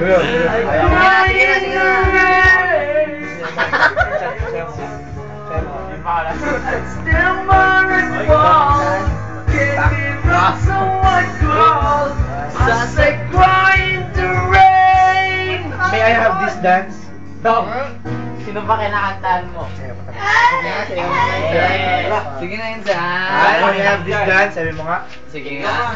May I have this dance? Dok, sino ba kinakantahan mo? Sige na yun, Zan. May I have this dance? Sabi mo nga. Sige nga.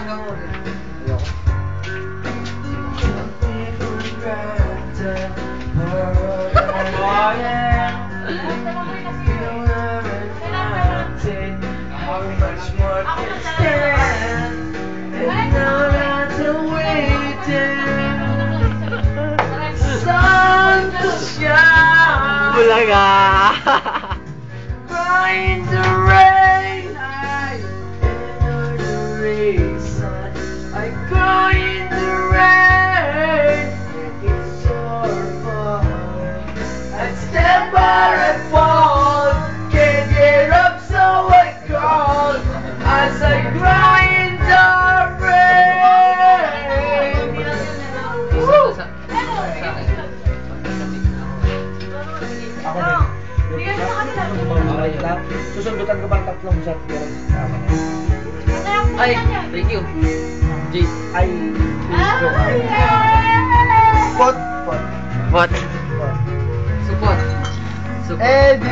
Bulaga! Crying the rain, I enter the reason. I cry in the rain, it's your fault. I stand by and fall, can't get up, so I call as I cry in the rain. Woo! Ako na. Okay lang. Susundutan ko pang tatlong shot. Ay, thank you. Jay. Ay. Pot. What? Support. Eh, di.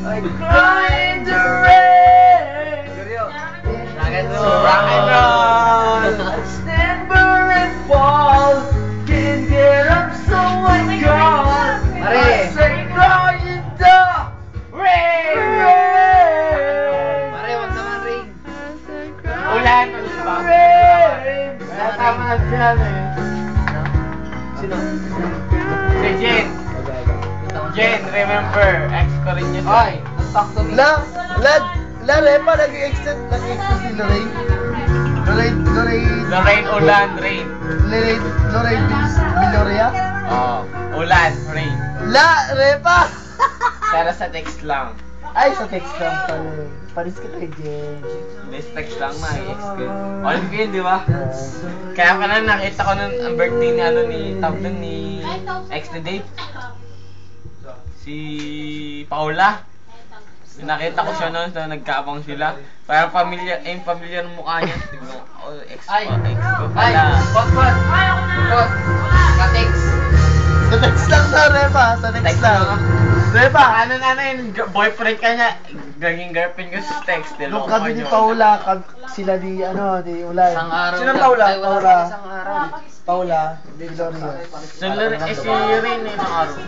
I cry in the rain. Rock and roll. I stammer and fall. Can't get up, so I call. I say cry in the rain. Pare, wag naman ring. Ulan. Rain. Tama na siya eh. Sino? Si Jen. Jen, remember, ex ko rin niya sa... Ay, talk to me. Repa, nag-extend si Lorraine. Lorraine Ulan, Rain. Lorraine Viloria? Oo. Ulan, Rain. Repa! Pero sa text lang. Ay, sa text lang pala. Paris ka kay Jen. Best text lang na, ex ko. All ko yun, di ba? Kaya pa na nakita ko nun ang birthday ni ano ni tawag nun ni ex ni Dave. Si Paula. Nakita ko siya noon na nagkaabang sila. Parang pamilya, pamilya ng mukha niya. Tignan ko, ex ko pala. Pot. Ka-text. Sa text lang sa Repa, sa text lang. Repa! Ano yun, boyfriend ka niya, naging girlfriend ko sa text. Nung kami ni Paula, sila ni Ulay. Isang araw. Sino Paula? Ay, wala Paula. isang araw. Paula, Viloria. Si Rin ng araw.